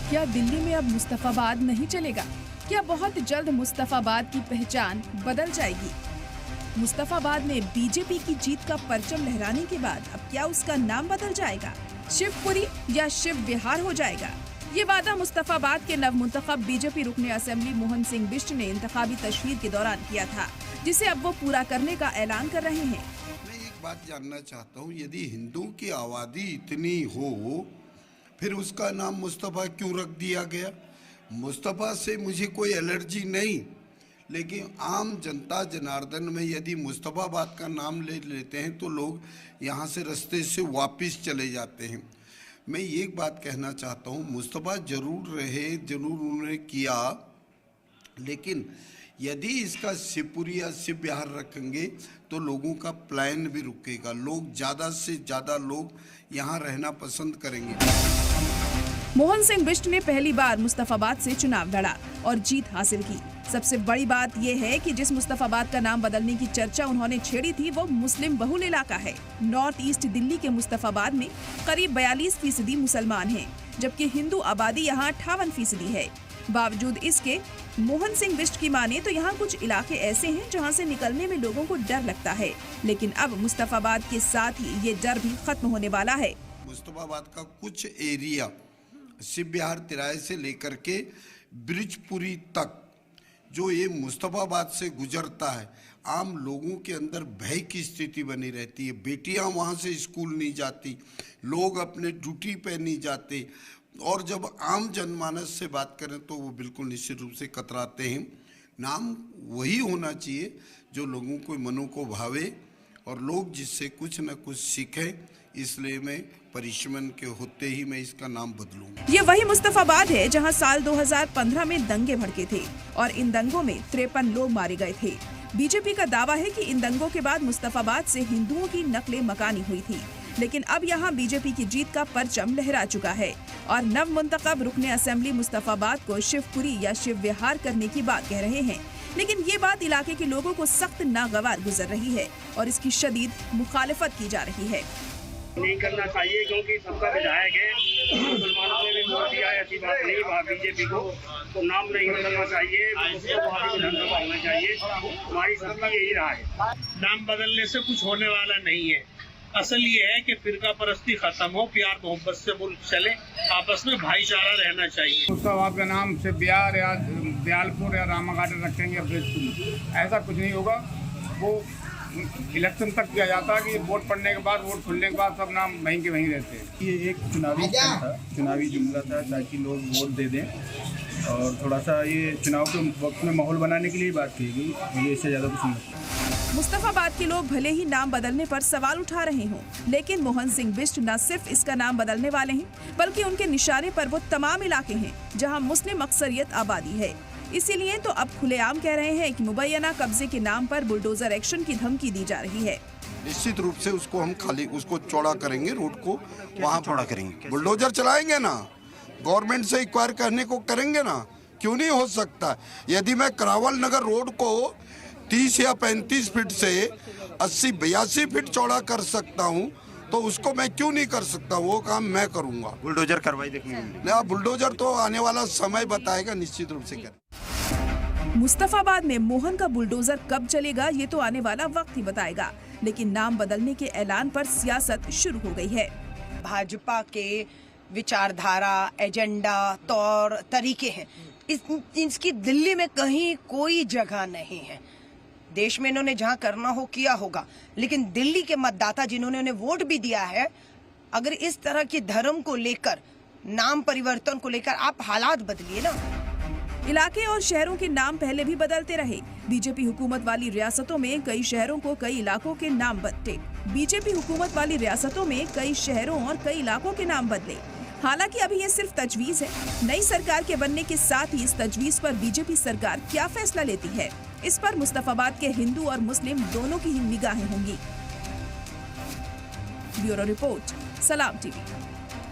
क्या दिल्ली में अब मुस्तफाबाद नहीं चलेगा? क्या बहुत जल्द मुस्तफाबाद की पहचान बदल जाएगी? मुस्तफाबाद में बीजेपी की जीत का परचम लहराने के बाद अब क्या उसका नाम बदल जाएगा? शिवपुरी या शिव विहार हो जाएगा? ये वादा मुस्तफाबाद के नवमुंतखब बीजेपी रुकने असेंबली मोहन सिंह बिष्ट ने इंतखाबी तशहीर के दौरान किया था, जिसे अब वो पूरा करने का ऐलान कर रहे हैं। मैं एक बात जानना चाहता हूँ, यदि हिंदुओं की आबादी इतनी हो फिर उसका नाम मुस्तफ़ा क्यों रख दिया गया? मुस्तफ़ा से मुझे कोई एलर्जी नहीं, लेकिन आम जनता जनार्दन में यदि मुस्तफ़ाबाद का नाम ले लेते हैं तो लोग यहाँ से रास्ते से वापस चले जाते हैं। मैं एक बात कहना चाहता हूँ, मुस्तफ़ा जरूर रहे, जरूर उन्होंने किया, लेकिन यदि इसका शिवपुरी या शिव विहार रखेंगे तो लोगों का प्लान भी रुकेगा, लोग ज़्यादा से ज़्यादा लोग यहाँ रहना पसंद करेंगे। मोहन सिंह बिष्ट ने पहली बार मुस्तफाबाद से चुनाव लड़ा और जीत हासिल की। सबसे बड़ी बात यह है कि जिस मुस्तफाबाद का नाम बदलने की चर्चा उन्होंने छेड़ी थी वो मुस्लिम बहुल इलाका है। नॉर्थ ईस्ट दिल्ली के मुस्तफाबाद में करीब 42% मुसलमान हैं, जबकि हिंदू आबादी यहाँ 58% है। बावजूद इसके मोहन सिंह बिष्ट की माने तो यहाँ कुछ इलाके ऐसे हैं जहाँ से निकलने में लोगों को डर लगता है, लेकिन अब मुस्तफाबाद के साथ ही ये डर भी खत्म होने वाला है। मुस्तफाबाद का कुछ एरिया शिव विहार तिराहे से लेकर के ब्रिजपुरी तक जो ये मुस्तफाबाद से गुजरता है, आम लोगों के अंदर भय की स्थिति बनी रहती है। बेटियां वहां से स्कूल नहीं जाती, लोग अपने ड्यूटी पे नहीं जाते, और जब आम जनमानस से बात करें तो वो बिल्कुल निश्चित रूप से कतराते हैं। नाम वही होना चाहिए जो लोगों को मनों को भावे और लोग जिससे कुछ न कुछ सीखें, इसलिए मैं परिश्रम के होते ही मैं इसका नाम बदलूंगा। ये वही मुस्तफाबाद है जहां साल 2015 में दंगे भड़के थे और इन दंगों में 53 लोग मारे गए थे। बीजेपी का दावा है कि इन दंगों के बाद मुस्तफाबाद से हिंदुओं की नकले मकानी हुई थी, लेकिन अब यहाँ बीजेपी की जीत का परचम लहरा चुका है और नव मुंतखब रुकने असेंबली मुस्तफाबाद को शिवपुरी या शिव विहार करने की बात कह रहे हैं। लेकिन ये बात इलाके के लोगों को सख्त नागवार गुजर रही है और इसकी शदीद मुखालिफत की जा रही है। नहीं करना चाहिए क्योंकि सबका विधायक है, मुसलमानों ने भी वोट दिया है, ऐसी बात नहीं। बीजेपी को तो नाम नहीं बदलना चाहिए, विधानसभा होना चाहिए। हमारी सबका यही रहा है। नाम बदलने से कुछ होने वाला नहीं है। असल ये है कि फिरका परस्ती खत्म हो, प्यार मोहब्बत से मुल्क चले, आपस में भाईचारा रहना चाहिए। मुस्तफाबाद का नाम से बिहार या दयालपुर या रामा गार्डन रखेंगे, ऐसा कुछ नहीं होगा। वो इलेक्शन तक किया जाता है कि वोट पड़ने के बाद, वोट खुलने के बाद सब नाम वहीं के वहीं रहते हैं। ये एक चुनावी जुमला था ताकि लोग वोट दे दें और थोड़ा सा ये चुनाव के वक्त में माहौल बनाने के लिए बात की गई, ये इससे ज़्यादा कुछ नहीं। मुस्तफाबाद के लोग भले ही नाम बदलने पर सवाल उठा रहे हों, लेकिन मोहन सिंह बिष्ट न सिर्फ इसका नाम बदलने वाले हैं, बल्कि उनके निशाने पर वो तमाम इलाके हैं जहां मुस्लिम अक्सरियत आबादी है। इसीलिए तो अब खुलेआम कह रहे हैं कि मुबैना कब्जे के नाम पर बुलडोजर एक्शन की धमकी दी जा रही है। निश्चित रूप से उसको हम खाली उसको चौड़ा करेंगे, रोड को वहाँ चौड़ा करेंगे, बुलडोजर चलाएंगे ना, गवर्नमेंट से इंक्वायर करने को करेंगे ना, क्यों नहीं हो सकता? यदि मैं करावल नगर रोड को 30 या 35 फीट से 80-82 फीट चौड़ा कर सकता हूँ तो उसको मैं क्यों नहीं कर सकता? वो काम मैं करूँगा। बुलडोजर कार्रवाई देखने ना, बुलडोजर तो आने वाला समय बताएगा, निश्चित रूप से करें। मुस्तफाबाद में मोहन का बुलडोजर कब चलेगा ये तो आने वाला वक्त ही बताएगा, लेकिन नाम बदलने के ऐलान पर सियासत शुरू हो गई है। भाजपा के विचारधारा, एजेंडा, तौर तरीके हैं, इसकी दिल्ली में कहीं कोई जगह नहीं है। देश में इन्होंने जहां करना हो किया होगा, लेकिन दिल्ली के मतदाता जिन्होंने उन्हें वोट भी दिया है, अगर इस तरह के धर्म को लेकर, नाम परिवर्तन को लेकर आप हालात बदलिए ना। इलाके और शहरों के नाम पहले भी बदलते रहे। बीजेपी हुकूमत वाली रियासतों में कई शहरों को कई इलाकों के नाम बदले। बीजेपी हुकूमत वाली रियासतों में कई शहरों और कई इलाकों के नाम बदले। हालांकि अभी ये सिर्फ तजवीज है। नई सरकार के बनने के साथ ही इस तजवीज पर बीजेपी सरकार क्या फैसला लेती है, इस पर मुस्तफाबाद के हिंदू और मुस्लिम दोनों की ही निगाहें होंगी। ब्यूरो रिपोर्ट, सलाम टीवी।